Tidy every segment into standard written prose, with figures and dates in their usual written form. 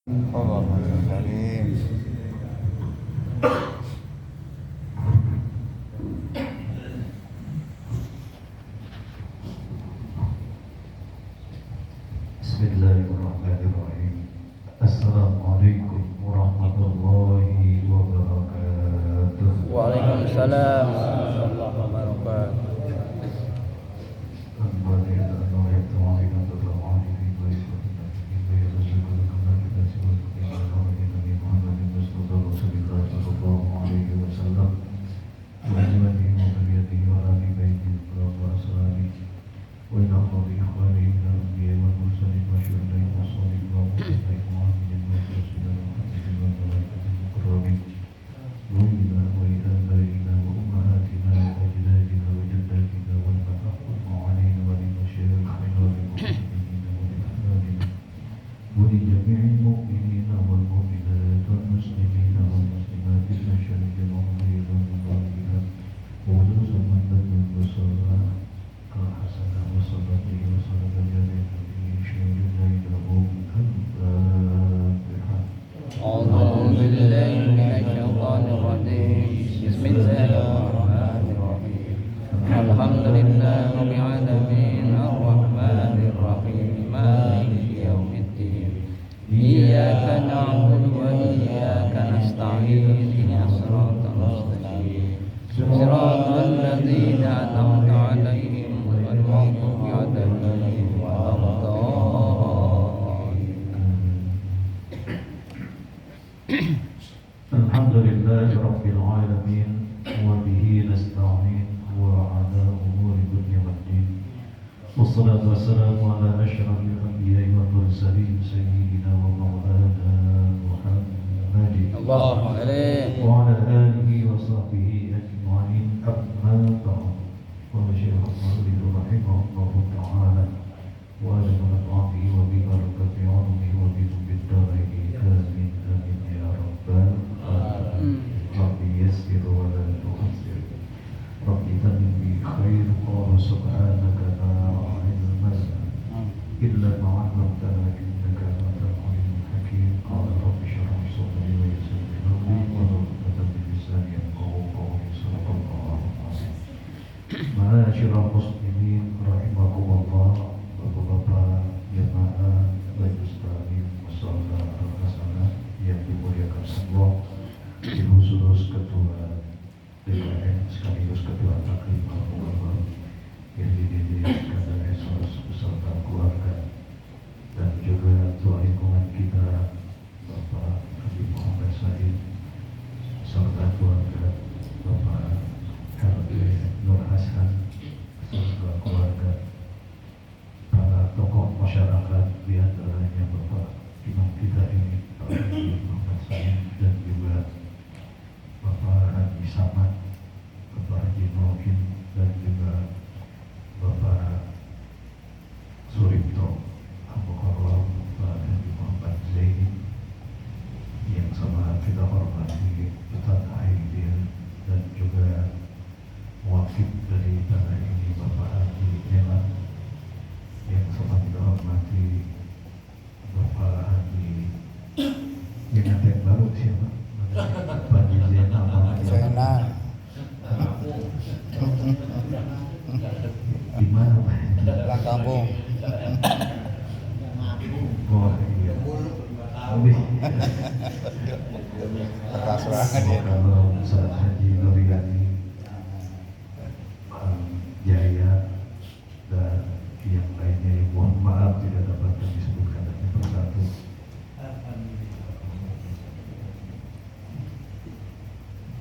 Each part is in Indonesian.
Bismillahirrahmanirrahim. Bismillahirrahmanirrahim. Assalamualaikum warahmatullahi wabarakatuh. Waalaikumsalam warahmatullahi wabarakatuh. ولجميع المؤمنين والمؤمنات والمسلمين والمسلمات المشاهدين والغير المغفرين وخصوصا من بدل وصلى كالحسن وصلاته وصلاة الجنة في شهر ليله الفاتحة. أعوذ بالله من الشيطان الرجيم. بسم الله الرحمن الرحيم. الحمد لله رب العالمين الرحمن الرحيم مالك يوم الدين. إياك نعبد وإياك نستعين اهدنا الصراط المستقيم صراط الذين أنعمت عليهم غير المغضوب عليهم ولا الضالين. Alhamdulillah Rabbil Alamin wa bihi nasta'in wa ala umuri dunya waddin. Wassalatu wassalamu ala asyrafil anbiya'i wal mursalin sayyidina wa maulana Muhammadin Allahumma alaihi wa ala alihi wa sahbihi ajma'in. Amma ba'd. Wa syaikhul mawlid rahimahullahu ta'ala wa ala manfaatihi wa bi barakati 'ilmihi wa bi bid-daraini amin amin ya rabbal alamin. Rabbi yassir wa la tu'assir. Rabbi tamin bi khair. Qala subhanaka la ilma lana illa ma 'allamtana innaka antal alimul hakim. Qala rabbi shrah li sadri wa yassir li amri wahlul 'uqdatam min lisani yafqahu qawli. Sadaqallahu al-'azim. Ma'asyiral muslimin rahimakumullah. Bapak-bapak jemaah Majelis Taklim Mushola Al-Hasanah yang dimuliakan Allah, Ibu Sulus Ketua DKM sekaligus Ketua Taklim Al-Mukarram yang dididik kepada Esos beserta keluarga, dan juga tua lingkungan kita Bapak Habib Muhammad Said serta keluarga Bapak RD Nur Hasan serta keluarga, para tokoh masyarakat, di antaranya Bapak Imam kita ini Pak Habib Muhammad Said, dan juga Bapak Haji Samad, Bapak Haji Maukin, dan juga Bapak Suripto Abu Korwal, Pak Haji Muhammad Zaini yang sama kita hormati Ustaz Aidil, dan juga wakil dari tanah ini Bapak Haji Nelan yang sama kita hormati Bapak Haji yang ada yang baru siapa? Pak Haji Zainal. Di mana Pak? Pulang kampung. Oh iya. Lebih. Keras banget ya. Kalau Ustaz Haji Nuriyani Jaya dan yang lainnya yang mohon maaf tidak dapat disebutkan hanya persatu.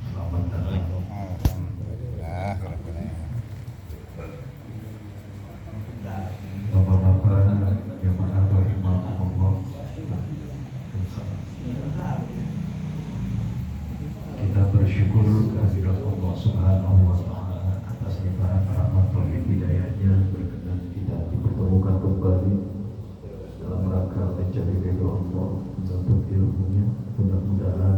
Selamat datang. Alhamdulillah. Bapak-bapak jemaah rahimakumullah, kita bersyukur kehadirat Allah Subhanahu wa Ta'ala atas limpahan rahmat taufik hidayahnya berkenan kita dipertemukan kembali dalam rangka mencari ridho Allah, menuntut ilmunya. Mudah-mudahan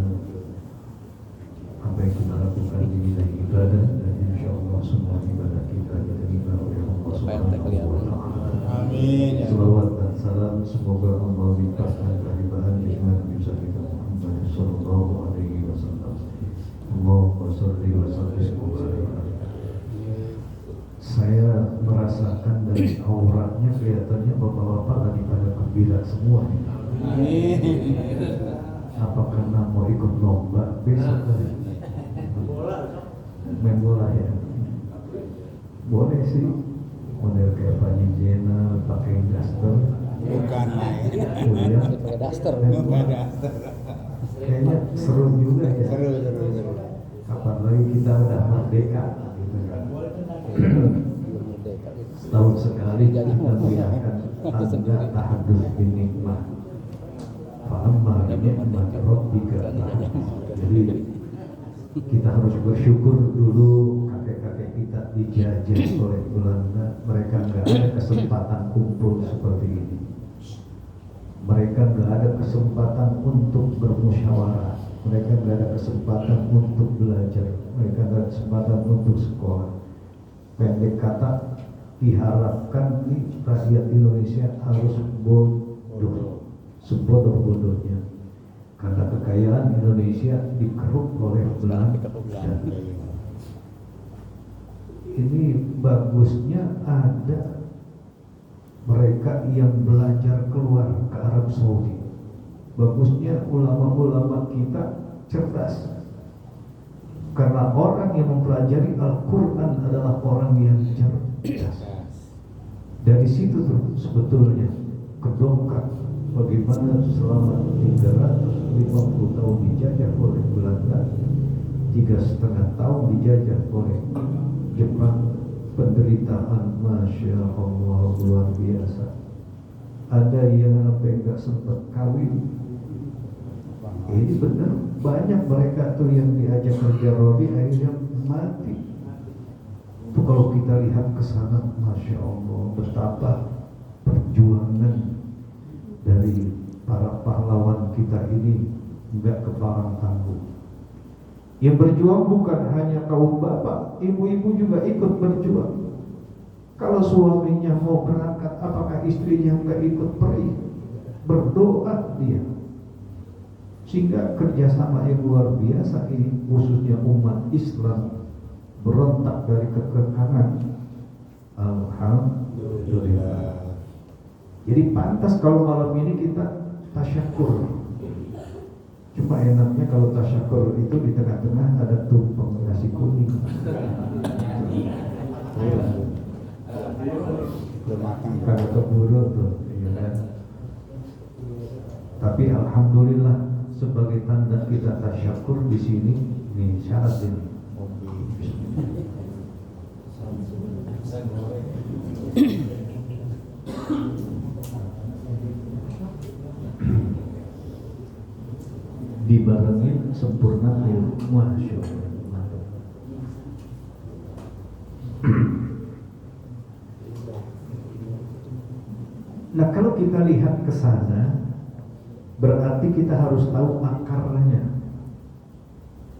apa yang kita lakukan di bidang ibadah, dan insya Allah semua ibadah kita diterima oleh Allah Subhanahu wa Ta'ala. Amin. Salawat dan salam semoga Allah limpahkan kelimpahan nikmat gembira semua nih. Apa karena mau ikut lomba besok hari? Main bola ya? Boleh sih, model kayak Pak Jena pakai daster. Bukan main. Oh iya, pakai daster. kayaknya seru juga ya. Seru. Apalagi kita udah merdeka gitu kan. Setahun sekali kita merayakan tanda tahadus bin nikmah. Fa'amma nikmat rabbika. Jadi kita harus bersyukur dulu kakek-kakek kita dijajah oleh Belanda. Mereka nggak ada kesempatan kumpul seperti ini. Mereka nggak ada kesempatan untuk bermusyawarah. Mereka nggak ada kesempatan untuk belajar. Mereka nggak ada kesempatan untuk sekolah. Pendek kata, diharapkan rakyat Indonesia harus bodoh, sebodoh-bodohnya. Karena kekayaan Indonesia dikeruk oleh Belanda. Ini bagusnya ada mereka yang belajar keluar ke Arab Saudi. Bagusnya ulama-ulama kita cerdas. Karena orang yang mempelajari Al-Quran adalah orang yang cerdas. Dari situ tuh sebetulnya kedongkrak bagaimana selama 350 tahun dijajah oleh Belanda, 3,5 tahun dijajah oleh Jepang. Penderitaan, Masya Allah, luar biasa. Ada yang sampai nggak sempat kawin. Ini benar, banyak mereka tuh yang diajak kerja Robi akhirnya mati. Itu kalau kita lihat ke sana, Masya Allah, betapa perjuangan dari para pahlawan kita ini nggak keparang tangguh. Yang berjuang bukan hanya kaum bapak, ibu-ibu juga ikut berjuang. Kalau suaminya mau berangkat, apakah istrinya nggak ikut pergi? Berdoa dia. Sehingga kerjasama yang luar biasa ini, khususnya umat Islam berontak dari kekekangan. Alhamdulillah. Jadi pantas kalau malam ini kita tasyakur. Cuma enaknya kalau tasyakur itu di tengah-tengah ada tumpeng nasi kuning. Belum makan. Kalau keburu tuh, ya kan? Tapi alhamdulillah sebagai tanda kita tasyakur di sini, nih syarat ini. Dibarengin sempurna ilmu, Masya Allah. Nah kalau kita lihat ke sana, berarti kita harus tahu akarnya.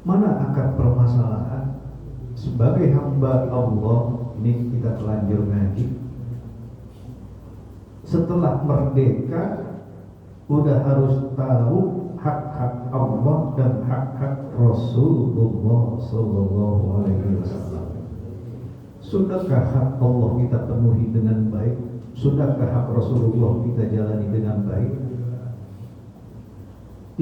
Mana akar permasalahan? Sebagai hamba Allah, ini kita telanjur ngaji. Setelah merdeka, udah harus tahu hak-hak Allah dan hak-hak Rasulullah Sallallahu Alaihi Wasallam. Sudahkah hak Allah kita penuhi dengan baik? Sudahkah hak Rasulullah kita jalani dengan baik?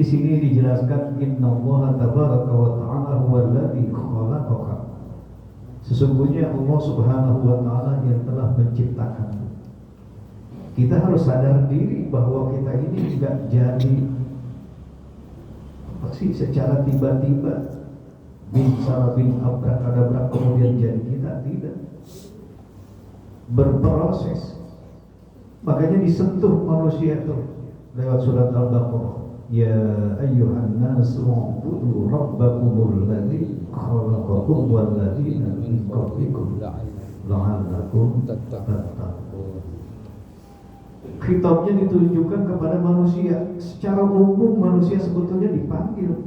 Di sini dijelaskan Innallaha tabaraka wa ta'ala huwallazi khalaqaka. Sesungguhnya Allah Subhanahu wa ta'ala yang telah menciptakan. Kita harus sadar diri bahwa kita ini tidak jadi secara tiba-tiba bin salabin abrakadabrak kemudian jadi kita, tidak. Berproses. Makanya disentuh manusia itu lewat surat Al-Baqarah. Ya ayyuhan nasu u'budu rabbakumul ladzi khalaqakum wal ladzina min qablikum la'allakum tattaqun. Khitabnya ditujukan kepada manusia. Secara umum manusia sebetulnya dipanggil,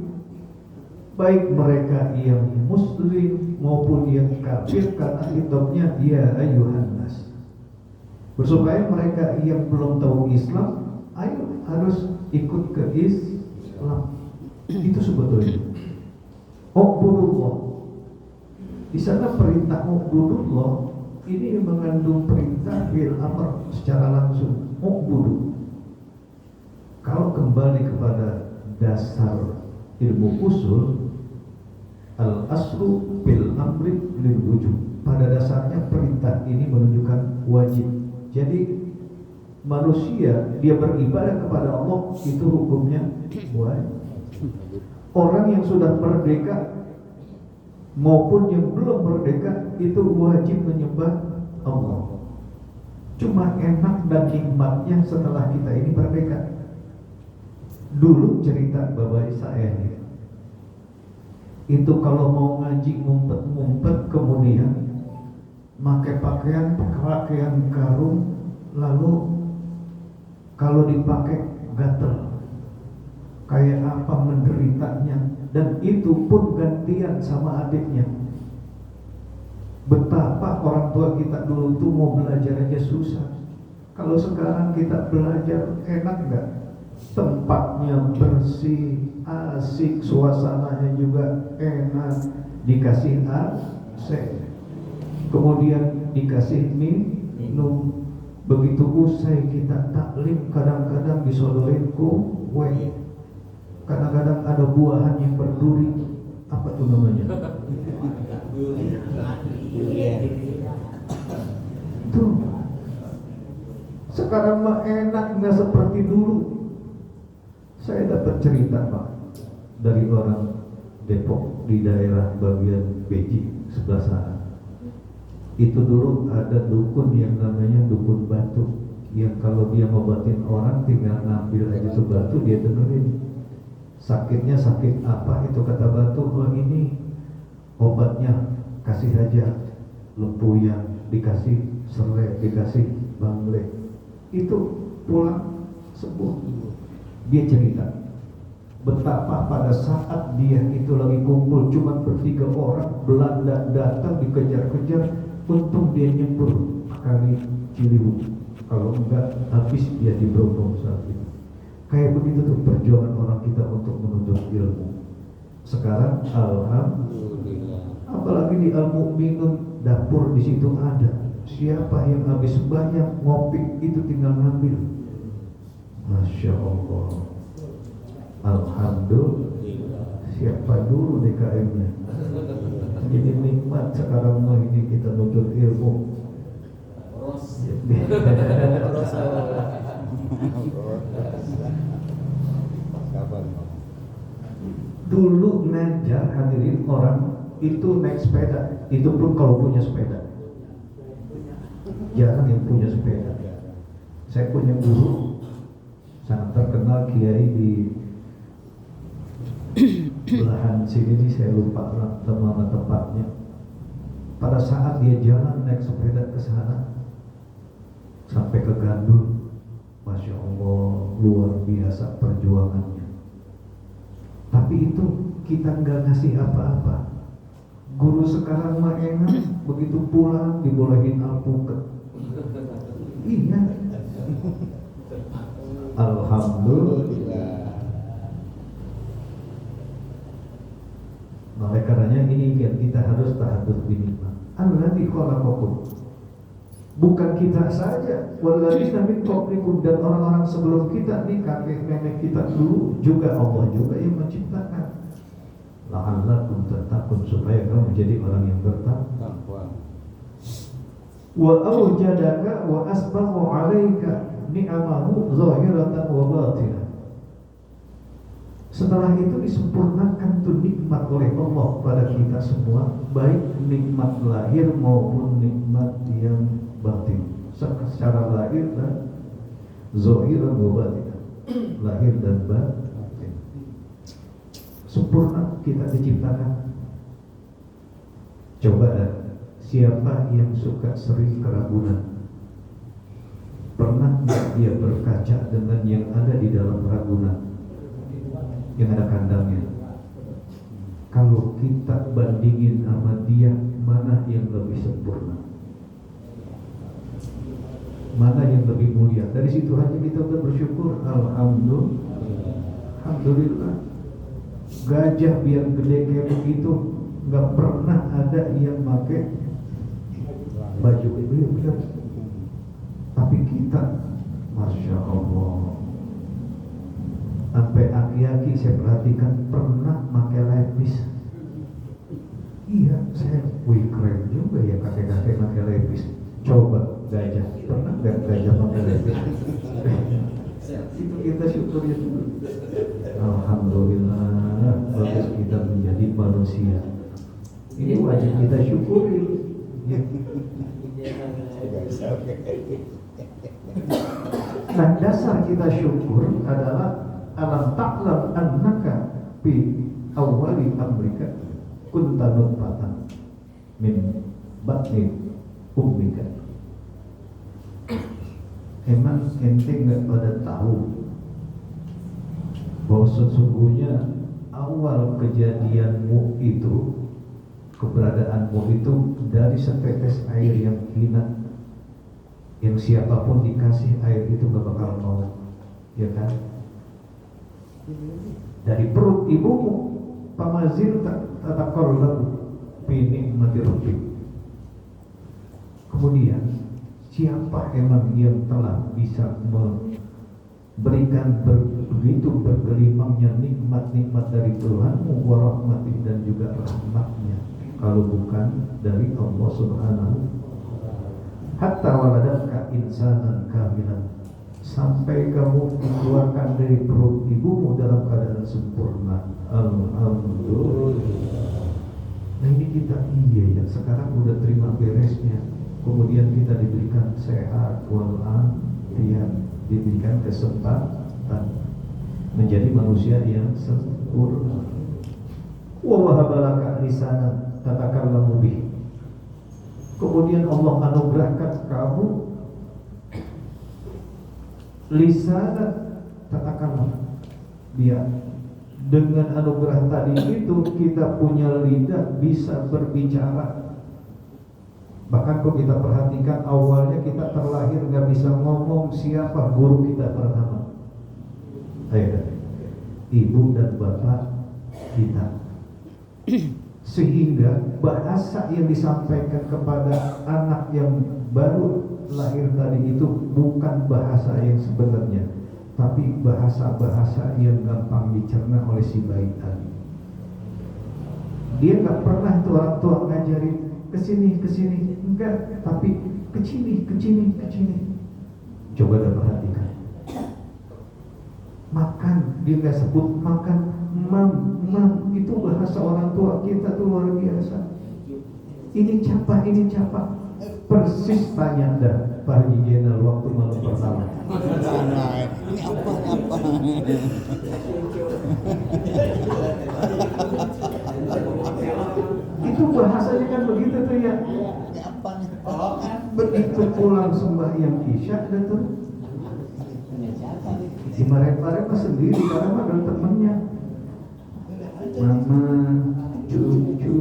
baik mereka yang muslim maupun yang kafir, karena khitabnya ya ayyuhan nas. Supaya mereka yang belum tahu Islam, ayo harus ikut ke Islam. Itu sebetulnya U'budullah. Di sana perintah U'budullah ini mengandung perintah bil amr secara langsung. U'budu, kembali kepada dasar ilmu usul, al-aslu bil amri lil wujub. Pada dasarnya perintah ini menunjukkan wajib. Jadi manusia dia beribadah kepada Allah itu hukumnya wajib. Orang yang sudah merdeka maupun yang belum merdeka itu wajib menyembah Allah. Cuma enak dan nikmatnya setelah kita ini merdeka. Dulu cerita bapak saya ini, itu kalau mau ngaji ngumpet-ngumpet, kemudian pakai pakaian karung, lalu kalau dipakai gatel, kayak apa menderitanya, dan itu pun gantian sama adiknya. Betapa orang tua kita dulu tuh mau belajar aja susah. Kalau sekarang kita belajar enak nggak? Tempatnya bersih, asik, suasananya juga enak, dikasih AC, kemudian dikasih minum. Begitu usai kita taklim, kadang-kadang disodorin kue, kadang-kadang ada buahan yang berduri. Apa tuh namanya? Tuh. Sekarang mah enak, nggak seperti dulu. Saya dapat cerita Pak dari orang Depok di daerah bagian Beji sebelah sana. Itu dulu ada dukun yang namanya dukun batu, yang kalau dia ngobatin orang tinggal ngambil aja tuh batu, dia dengerin sakitnya sakit apa, itu kata batu, oh ini obatnya, kasih aja lempuyan, dikasih serai, dikasih bangle, itu pulang sembuh. Dia cerita betapa pada saat dia itu lagi kumpul cuma bertiga orang, Belanda datang dikejar-kejar, untung dia nyebur kali Ciliwung, kalau enggak habis dia di Brongkong saat itu. Kayak begitu tuh perjuangan orang kita untuk menuntut ilmu. Sekarang alhamdulillah, apalagi di Al-Mu'minun, dapur di situ ada. Siapa yang habis banyak ngopi itu tinggal ngambil. Masya Allah, alhamdulillah. Siapa dulu DKM-nya? Jadi nikmat sekarang mah ini kita nuntut ilmu. Dulu ngajar hadirin orang itu naik sepeda, itu pun kalau punya sepeda. Jarang yang punya sepeda. Saya punya guru sangat terkenal kiai di belahan sini, saya lupa nama tempatnya. Pada saat dia jalan naik sepeda ke sana sampai ke Gandul, Masya Allah, luar biasa perjuangannya. Tapi itu kita nggak ngasih apa-apa. Guru sekarang mah enak, begitu pulang dibolehin alpukat. Iya. Alhamdulillah. Oleh karenanya ini kita harus tahadduts binikmat. Alladzi khalaqakum. Bukan kita saja, walladzina min qablikum, dan orang-orang sebelum kita nih, kakek nenek kita dulu juga Allah juga yang menciptakan. La'allakum tattaqun, supaya kamu menjadi orang yang bertakwa. Wa awjadaka wa asbagha 'alaika ni'amahu zahiratan wa batinah. Setelah itu disempurnakan tuh nikmat oleh Allah pada kita semua, baik nikmat lahir maupun nikmat yang batin, secara lahir dan zahiran wa batin, lahir dan batin. Sempurna kita diciptakan. Coba siapa yang suka sering keragunan? Pernah dia berkaca dengan yang ada di dalam ragunan, yang ada kandangnya? Kalau kita bandingin sama dia, mana yang lebih sempurna, mana yang lebih mulia? Dari situ aja kita udah bersyukur. Alhamdulillah. Gajah biar gede kayak begitu, nggak pernah ada yang pakai baju itu. Tapi kita, Masya Allah, Sampai aki-aki saya perhatikan pernah pakai lepis. Iya, saya, wih keren juga ya kakek-kakek pakai lepis. Coba gajah, pernah nggak gajah pakai lepis? Itu kita syukuri dulu. Alhamdulillah, bagus kita menjadi manusia. Ini wajib kita syukuri. Ya. Nah, dasar kita syukur adalah alam ta'lam annaka fi awwali amrika kunta nutfatan min batni ummika. Emang ente nggak pada tahu bahwa sesungguhnya awal kejadianmu itu, keberadaanmu itu dari setetes air yang hina, yang siapapun dikasih air itu gak bakal mau, ya kan? Dari perut ibumu, pamazir tataqallabu fi ni'mati rabbik. Kemudian siapa emang yang telah bisa memberikan begitu bergelimangnya nikmat-nikmat dari Tuhanmu wa rahmatih, dan juga rahmatnya, kalau bukan dari Allah Subhanahu. Hatta waladatka insanan kamilan, sampai kamu dikeluarkan dari perut ibumu dalam keadaan sempurna. Alhamdulillah. Nah ini kita iya ya, sekarang udah terima beresnya. Kemudian kita diberikan sehat walafiat, diberikan kesempatan menjadi manusia yang sempurna. Wa wahabalaka lisanan tatakallamu bih. Kemudian Allah anugerahkan kamu lisanan tatakallamu. Dia dengan anugerah tadi itu kita punya lidah bisa berbicara. Bahkan kalau kita perhatikan awalnya kita terlahir nggak bisa ngomong, siapa guru kita pertama? Ayo, ibu dan bapak kita. Sehingga bahasa yang disampaikan kepada anak yang baru lahir tadi itu bukan bahasa yang sebenarnya, tapi bahasa-bahasa yang gampang dicerna oleh si bayi tadi. Dia nggak pernah tuh orang tua ngajarin kesini, enggak, tapi kecini. Coba dah perhatikan. Makan, dia nggak sebut makan, mam, itu bahasa orang tua kita tuh luar biasa. Ini capa, persis tanya dah Pak Haji Jenal waktu malam pertama. Ini apa? Itu bahasanya kan begitu tuh ya. Ini apa nih? Begitu pulang sembahyang isya dan tuh dimarahin mah sendiri karena mah ada temennya. Mama, cucu,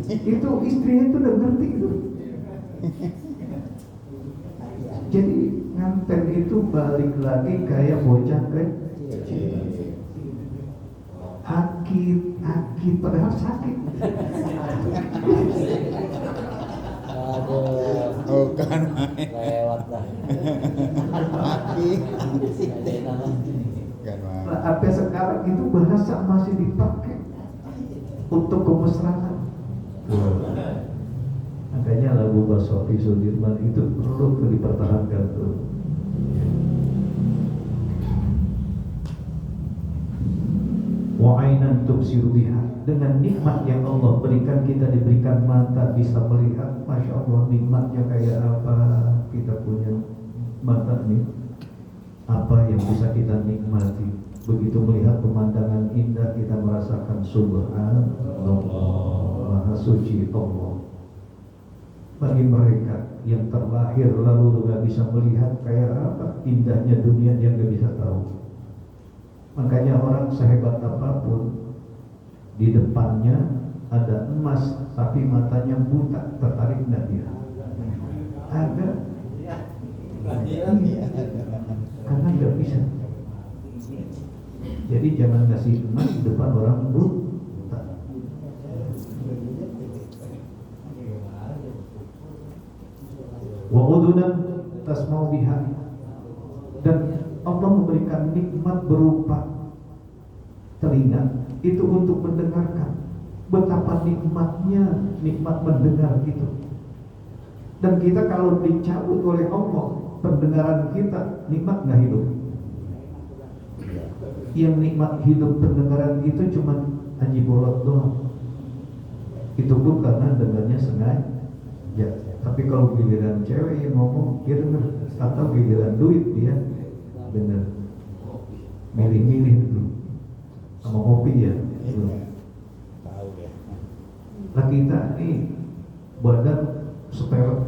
itu istrinya itu udah ngerti itu. Jadi nganten itu balik lagi kayak bocah kecil. Akit padahal sakit. Oh kan lewat lah. Akit. Kan Apa sekarang itu bahasa masih dipakai untuk kemesraan. Makanya lagu Basofi Sudirman itu perlu dipertahankan tuh. Wa'ainan tubsiru biha, dengan nikmat yang Allah berikan kita diberikan mata bisa melihat. Masya Allah, nikmatnya kayak apa? Kita punya mata nih, apa yang bisa kita nikmati? Begitu melihat pemandangan indah kita merasakan subhanallah, maha suci Allah. Bagi mereka yang terlahir lalu gak bisa melihat kayak apa indahnya dunia, dia gak bisa tahu. Makanya orang sehebat apapun, di depannya ada emas tapi matanya buta, tertarik nggak dia? Ada. Karena nggak bisa. Jadi jangan kasih emas di depan orang buta. Wa udunan tasma'u biha, dan Allah memberikan nikmat berupa telinga itu untuk mendengarkan. Betapa nikmatnya, nikmat mendengar itu. Dan kita kalau dicabut oleh Allah pendengaran kita, nikmat nggak hidup? Yang nikmat hidup pendengaran itu cuma Haji Bolot doang. Itu pun karena dengarnya sengaja. Tapi kalau giliran cewek yang ngomong, dia denger. Atau giliran duit, dia denger. Milih-milih dulu. Sama kopi ya. Tahu ya. Lah kita nih badan seperti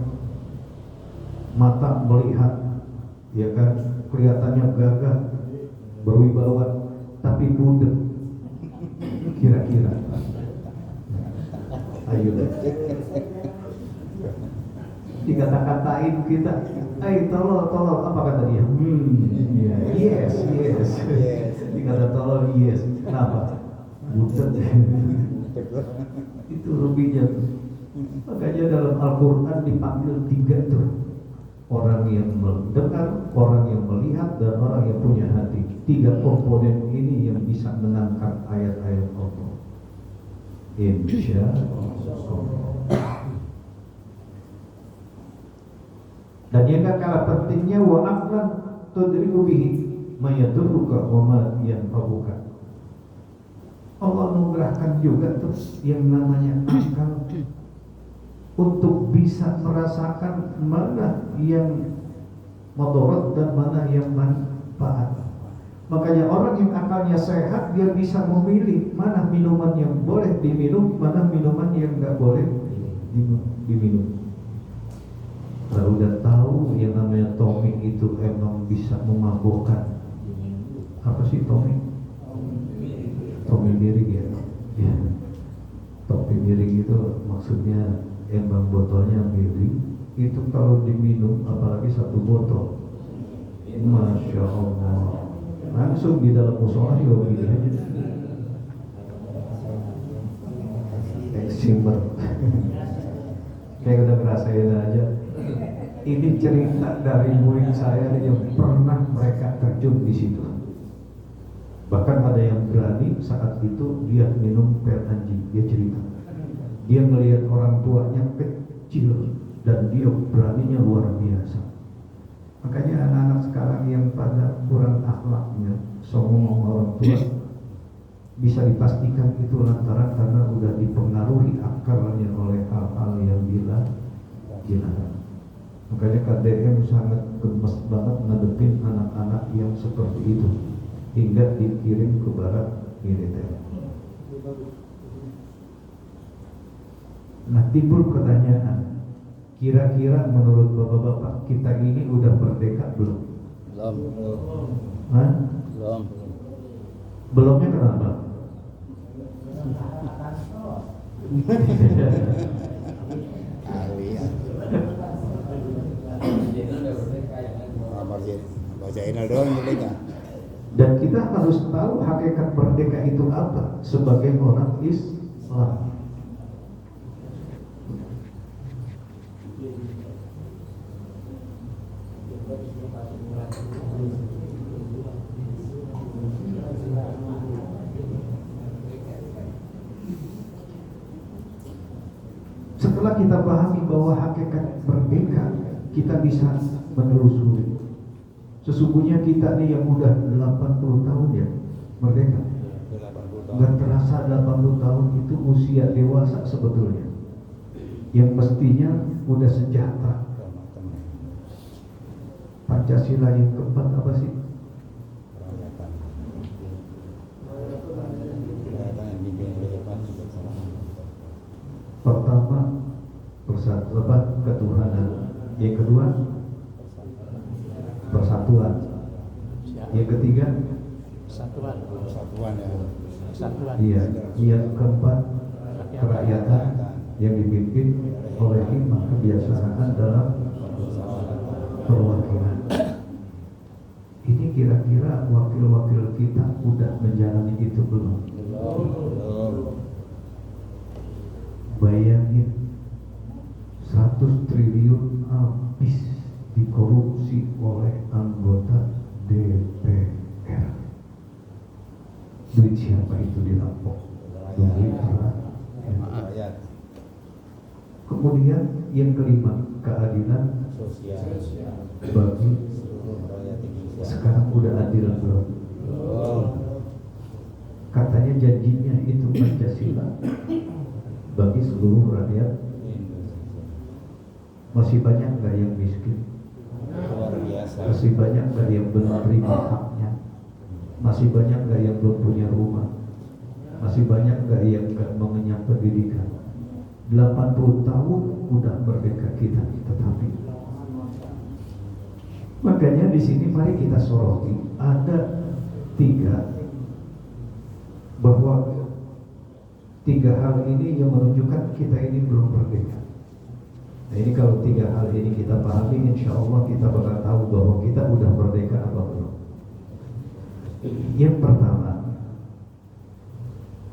mata melihat, ya kan, kelihatannya gagah, berwibawa, tapi budek. Kira-kira, ayo deh. Dikata-katain kita, tolol, apa kata dia? Yes. Dikata tolol, yes. Kenapa? Budek. Itu ruginya. Makanya dalam Al-Quran dipanggil 3 tuh. Orang yang mendengar, orang yang melihat, dan orang yang punya hati. 3 komponen ini yang bisa menangkap ayat-ayat Allah. Insya Allah. Dan yang gak kalah pentingnya, wa aqlan tudriku bihi ma yadurruka wa ma yanfa'uka. Allah anugerahkan juga tuh yang namanya akal untuk bisa merasakan mana yang mudarat dan mana yang manfaat. Makanya orang yang akalnya sehat, dia bisa memilih mana minuman yang boleh diminum, mana minuman yang nggak boleh diminum. Kalau udah tahu yang namanya tonic itu emang bisa memabukkan. Apa sih tonic? Topi miring ya. Topi miring itu maksudnya emang botolnya miring. Itu kalau diminum apalagi 1 botol, Masya Allah, langsung di dalam musola juga begini aja. Eksimer. Kayak udah ngerasain aja. Ini cerita dari murid saya yang pernah mereka terjun di situ. Bahkan ada yang berani saat itu dia minum pil anjing. Dia cerita, dia melihat orang tuanya kecil dan dia beraninya luar biasa. Makanya anak-anak sekarang yang pada kurang akhlaknya, songong orang tua, bisa dipastikan itu lantaran karena udah dipengaruhi akalnya oleh hal-hal yang dilarang. Makanya KDM sangat gemes banget ngadepin anak-anak yang seperti itu, hingga dikirim ke barat militer. Nah, timbul pertanyaan, kira-kira menurut bapak-bapak kita ini udah merdeka belum? Belum. Belumnya kenapa? Bacain doang merdeka. Dan kita harus tahu hakikat merdeka itu apa sebagai orang Islam. Setelah kita pahami bahwa hakikat merdeka, kita bisa menelusuri. Sesungguhnya kita nih yang udah 80 tahun ya merdeka. Gak terasa 80 tahun itu usia dewasa sebetulnya, yang mestinya udah sejahtera. Pancasila yang keempat apa sih? Pertama, persatuan ketuhanan. Yang kedua, persatuan. Yang ketiga, persatuan ya. Iya. Yang keempat, kerakyatan yang dipimpin oleh hikmah kebiasaan dalam perwakilan. Ini kira-kira wakil-wakil kita udah menjalani itu belum? Bayangin 100 triliun habis dikorupsi oleh anggota DPR. Duit siapa itu dirampok? Duit rakyat. Rakyat. Kemudian yang kelima, keadilan Sosial. bagi Seluruh rakyat Indonesia. sekarang udah adil belum? Oh. Katanya janjinya itu Pancasila bagi seluruh rakyat. Indonesia. Masih banyak nggak yang miskin? Luar biasa. Masih banyak nggak yang belum terima haknya? Masih banyak nggak yang belum punya rumah? Masih banyak nggak yang nggak mengenyam pendidikan? 80 tahun udah merdeka kita, tetapi makanya di sini mari kita soroti ada bahwa tiga hal ini yang menunjukkan kita ini belum merdeka. Nah ini kalau tiga hal ini kita pahami, insya Allah kita bakal tahu bahwa kita udah merdeka apa belum. Yang pertama,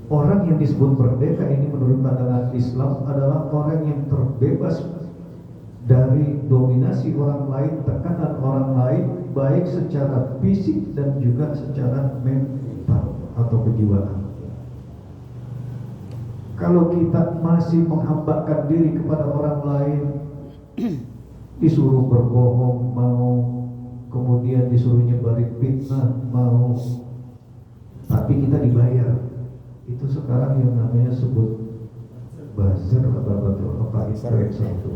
orang yang disebut merdeka ini menurut pandangan Islam adalah orang yang terbebas dari dominasi orang lain, tekanan orang lain, baik secara fisik dan juga secara mental atau kejiwaan. Kalau kita masih menghambakan diri kepada orang lain, disuruh berbohong mau, kemudian disuruh nyebarin fitnah mau, tapi kita dibayar, itu sekarang yang namanya sebut buzzer apa itu.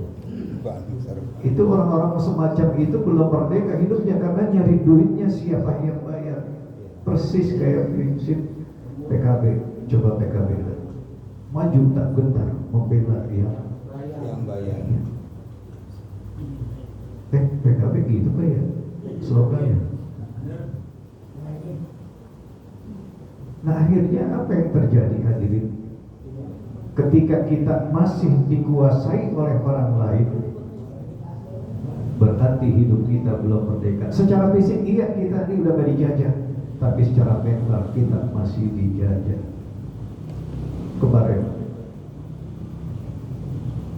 Itu orang-orang semacam itu belum merdeka hidupnya karena nyari duitnya siapa yang bayar. Persis kayak prinsip PKB. Coba PKB maju tak gentar membela yang bayar. PKB gitu kayak slogannya. Nah akhirnya apa yang terjadi hadirin? Ketika kita masih dikuasai oleh orang lain, berarti hidup kita belum merdeka. Secara fisik iya kita ini udah gak dijajah, tapi secara mental kita masih dijajah. Kemarin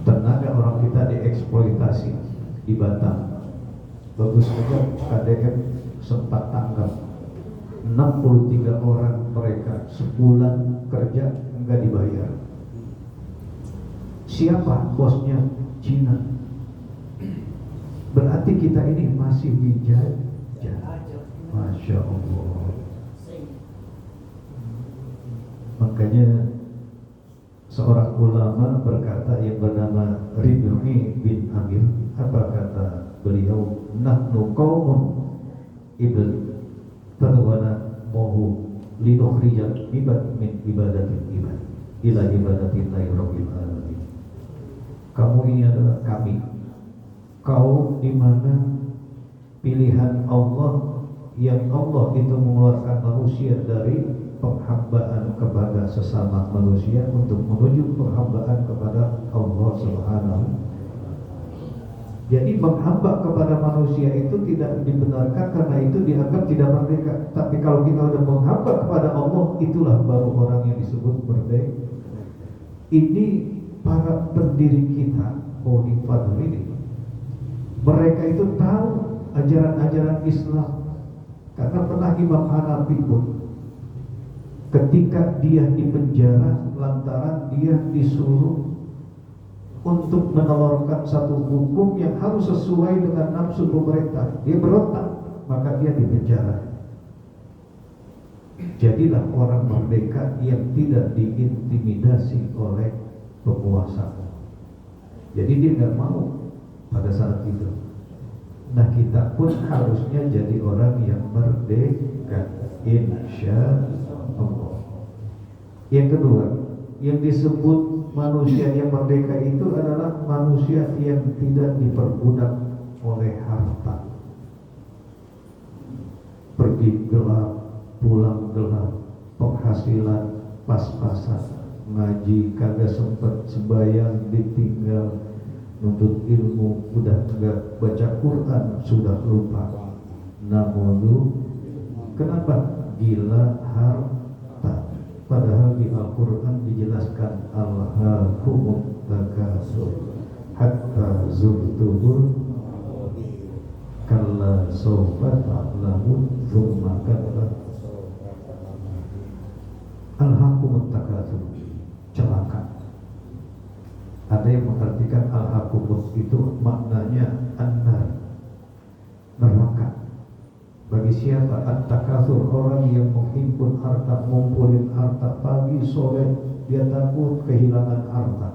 tenaga orang kita dieksploitasi di Batam. Bagus saja KDM sempat tangkap 63 orang mereka sebulan kerja enggak dibayar. Siapa bosnya? Cina. Berarti kita ini masih dijajah. Masya Allah. Makanya seorang ulama berkata yang bernama Rib'i bin Amir, apa kata beliau? Nahnu qaumun ibn tadwana mohu linukhrijal ibad min ibadatil ibad ila ibadatillahi rabbil alamin. Kamu ini adalah kami, kaum di mana pilihan Allah yang Allah itu mengeluarkan manusia dari penghambaan kepada sesama manusia untuk menuju penghambaan kepada Allah Subhanahu. Jadi menghamba kepada manusia itu tidak dibenarkan karena itu dianggap tidak merdeka. Tapi kalau kita sudah menghamba kepada Allah, itulah baru orang yang disebut merdeka. Ini para pendiri kita, Bani Fadli, mereka itu tahu ajaran-ajaran Islam. Karena pernah Imam Hanafi pun ketika dia dipenjara lantaran dia disuruh untuk menelurkan satu hukum yang harus sesuai dengan nafsu pemerintah, dia berontak, maka dia dipenjara. Jadilah orang merdeka yang tidak diintimidasi oleh penguasa. Jadi dia nggak mau pada saat itu. Nah kita pun harusnya jadi orang yang merdeka, insya Allah. Yang kedua, yang disebut manusia yang merdeka itu adalah manusia yang tidak diperbudak oleh harta. Pergi gelap, pulang gelap, penghasilan pas-pasan, ngaji kagak sempet, sembahyang ditinggal, nuntut ilmu udah enggak, baca Quran sudah lupa. Namun kenapa? Gila harta. Padahal di Al-Quran dijelaskan alhaakumut takasur hatta zurtumul kalla sawfa ta'lamun tsumma kalla. Alhaqumut takatsur, celaka. Ada yang mengartikan al-hakumut itu maknanya annar, neraka. Bagi siapa? At-takatsur, orang yang menghimpun harta, ngumpulin harta pagi sore, dia takut kehilangan harta.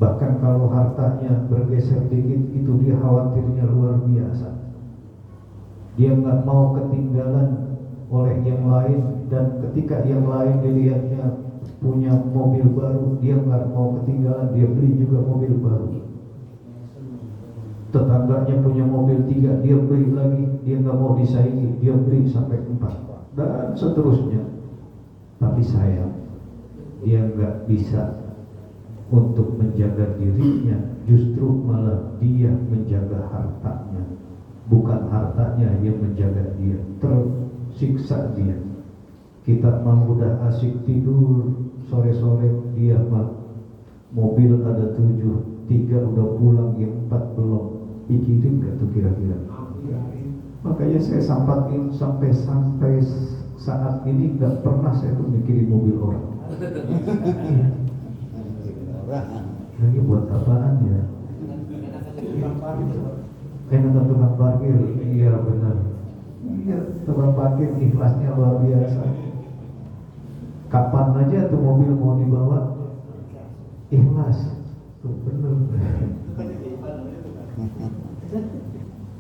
Bahkan kalau hartanya bergeser dikit, itu dia khawatirnya luar biasa. Dia nggak mau ketinggalan oleh yang lain, dan ketika yang lain dilihatnya punya mobil baru, dia nggak mau ketinggalan, dia beli juga mobil baru. Tetangganya punya mobil 3, dia beli lagi, dia nggak mau disaingi, dia beli sampai 4, dan seterusnya. Tapi sayang, dia nggak bisa untuk menjaga dirinya, justru malah dia menjaga hartanya. Bukan hartanya yang menjaga dia, tersiksa dia. Kita mah udah asik tidur, sore-sore dia mah mobil ada 7, 3 udah pulang, yang 4 belum. Pikirin gak tuh kira-kira? Makanya saya sampatin sampai saat ini gak pernah saya tuh mikirin mobil orang. Lagi buat apaan ya? Enak tukang parkir, iya benar. Iya, tukang parkir ikhlasnya luar biasa. Kapan aja tuh mobil mau dibawa, ikhlas. Tuh benar.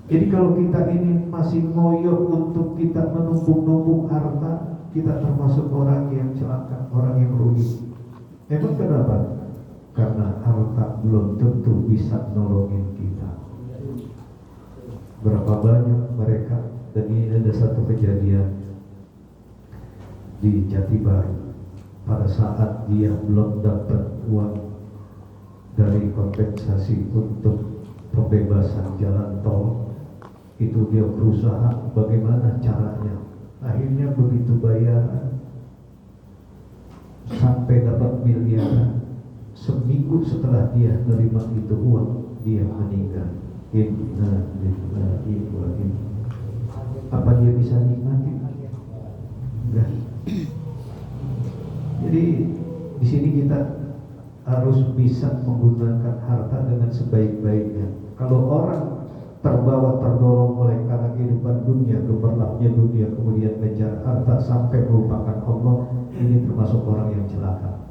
Jadi kalau kita ini masih ngoyo untuk kita menumpuk-numpuk harta, kita termasuk orang yang celaka, orang yang rugi. Emang kenapa? Karena harta belum tentu bisa nolongin kita. Berapa banyak mereka, dan ini ada satu kejadian di Jatibaru. Pada saat dia belum dapat uang dari kompensasi untuk pembebasan jalan tol, itu dia berusaha bagaimana caranya. Akhirnya begitu bayaran sampai dapat miliaran, seminggu setelah dia menerima itu uang, dia meninggal. Inna lillahi wa inna. Apa dia bisa nikmati? Enggak. Jadi di sini kita harus bisa menggunakan harta dengan sebaik-baiknya. Kalau orang terbawa terdorong oleh karena kehidupan dunia, gemerlapnya dunia, kemudian mengejar harta sampai melupakan Allah, ini termasuk orang yang celaka.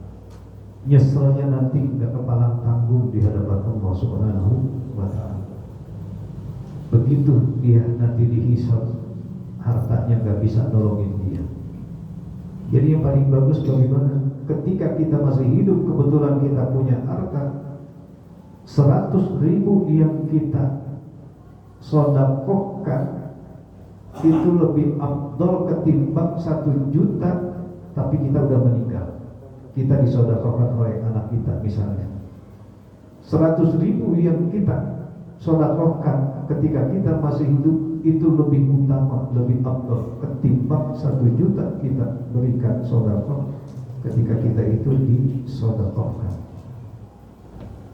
Nyeselnya nanti nggak kepalang tanggung di hadapan Allah Subhanahu wa Ta'ala. Begitu dia nanti dihisab, hartanya nggak bisa nolongin dia. Jadi yang paling bagus bagaimana? Ketika kita masih hidup, kebetulan kita punya harta 100.000 yang kita sodakohkan, itu lebih afdol ketimbang 1 juta tapi kita udah meninggal. Kita disodakohkan oleh anak kita misalnya. 100.000 yang kita sodakohkan ketika kita masih hidup, itu lebih utama, lebih afdol ketimbang 1 juta kita berikan sodakoh ketika kita itu disodakohkan.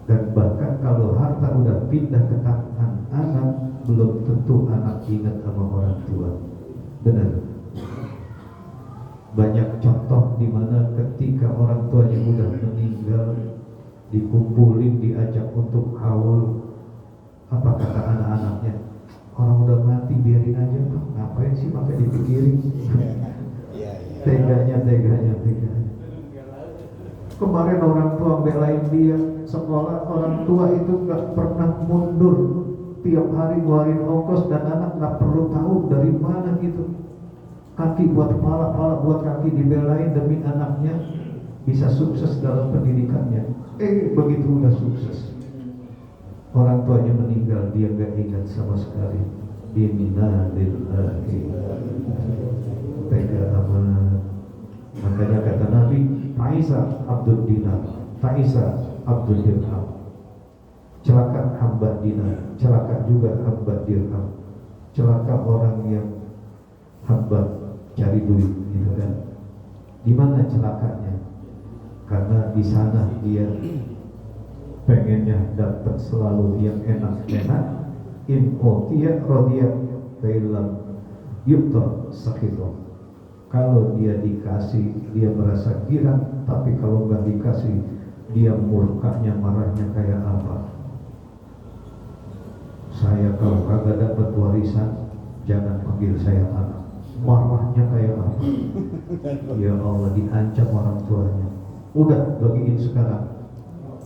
Dan bahkan kalau harta udah pindah ke tangan anak, belum tentu anak ingat sama orang tua. Benar. Banyak contoh di mana ketika orang tuanya udah meninggal, dikumpulin, diajak untuk haul, apa kata anak-anaknya? Orang udah mati biarin aja, Pak. Ngapain sih pakai dipikirin? Teganya. Kemarin orang tua belain dia sekolah, orang tua itu nggak pernah mundur, tiap hari ngeluarin ongkos, dan anak nggak perlu tahu dari mana gitu. Kaki buat kepala, kepala buat kaki, dibelain demi anaknya bisa sukses dalam pendidikannya. Begitu udah sukses, orang tuanya meninggal, dia nggak ingat sama sekali. Dia minalillahi, tega amat. Makanya kata Nabi, Ta'isa Abdul Dinar, Ta'isa Abdul Dirham. Celaka hamba dinar, celaka juga hamba dirham. Celaka orang yang hamba cari duit, gitu kan. Di mana celakanya? Karena di sana dia pengennya dapat selalu yang enak-enak. In utiya radiya, failam yukta sakhito. Kalau dia dikasih, dia merasa girang, tapi kalau nggak dikasih, dia murkanya, marahnya kayak apa? Saya kalau kagak dapat warisan, jangan panggil saya anak. Marahnya kayak apa? Ya Allah, diancam orang tuanya. Udah, bagiin sekarang.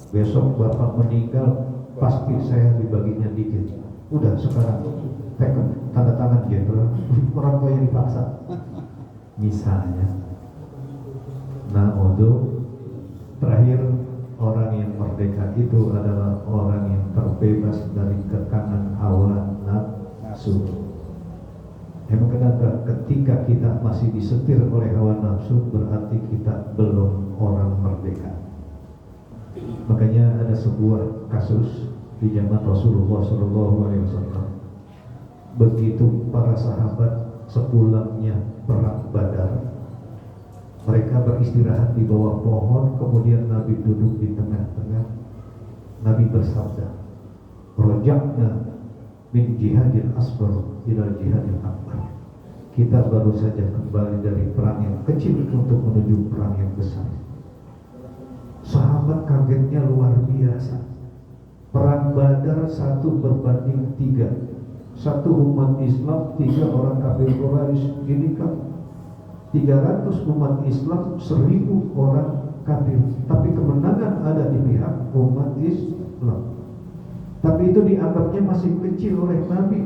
Besok bapak meninggal, pasti saya dibaginya dikit. Udah sekarang, teken, tanda tangan jenderal. Orang tua yang dipaksa. Misalnya. Nah, terakhir, orang yang merdeka itu adalah orang yang terbebas dari tekanan hawa nafsu. Emang kenapa? Ketika kita masih disetir oleh hawa nafsu, berarti kita belum orang merdeka. Makanya ada sebuah kasus di zaman Rasulullah SAW. Begitu para sahabat sepulangnya perang Badar, mereka beristirahat di bawah pohon, kemudian Nabi duduk di tengah-tengah. Nabi bersabda, "Roja'na min jihadil asbar ila jihadil akbar." Kita baru saja kembali dari perang yang kecil untuk menuju perang yang besar. Sahabat kagetnya luar biasa. Perang Badar 1:3. Satu umat Islam, 3 orang kafir Quraisy. Ini kan 300 umat Islam, 1000 orang kafir. Tapi kemenangan ada di pihak umat Islam. Tapi itu dianggapnya masih kecil oleh Nabi.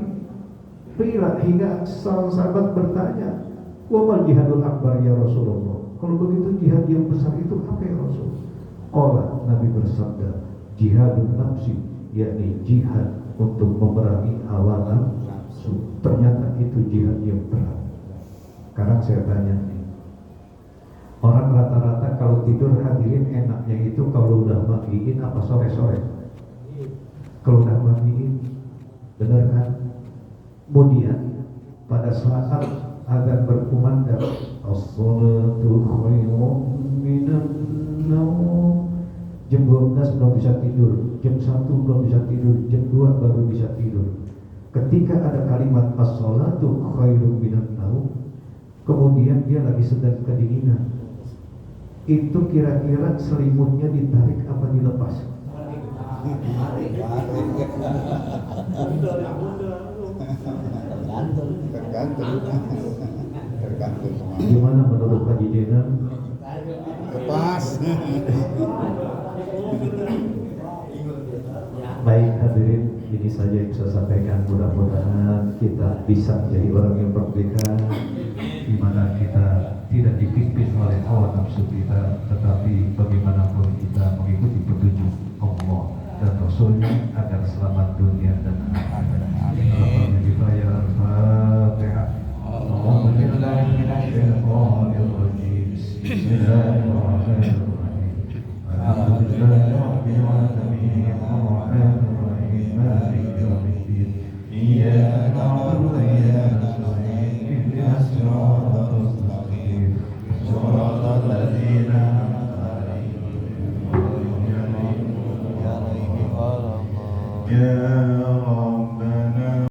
Hingga seorang sahabat bertanya, "Wa mal jihadul akbar ya Rasulullah?" Kalau begitu jihad yang besar itu apa ya Rasul? Qala, Nabi bersabda, "Jihadun nafsi," yakni jihad untuk memerangi hawa nafsu. Ternyata itu jihad yang berat. Sekarang saya tanya nih, orang rata-rata kalau tidur hadirin enaknya itu kalau udah matiin apa sore-sore? Kalau udah matiin, benar kan? Kemudian pada saat azan berkumandang, as-salatu khairun minan naum, jam 12 belum bisa tidur, jam 1 belum bisa tidur, jam 2 baru bisa tidur. Ketika ada kalimat as-salatu khairun minan naum, kemudian dia lagi sedang kedinginan, itu kira-kira selimutnya ditarik apa dilepas? Tergantung. Gimana menurut Pak Jidenan? Lepas. Baik hadirin, ini saja yang saya sampaikan. Mudah-mudahan kita bisa menjadi orang yang merdeka, di mana kita tidak dipimpin oleh hawa nafsu kita, tetapi bagaimanapun kita mengikuti petunjuk Allah dan Rasulnya agar selamat dunia dan akhirat. Alhamdulillah. Al-Fatihah. Bismillahirrahmanirrahim.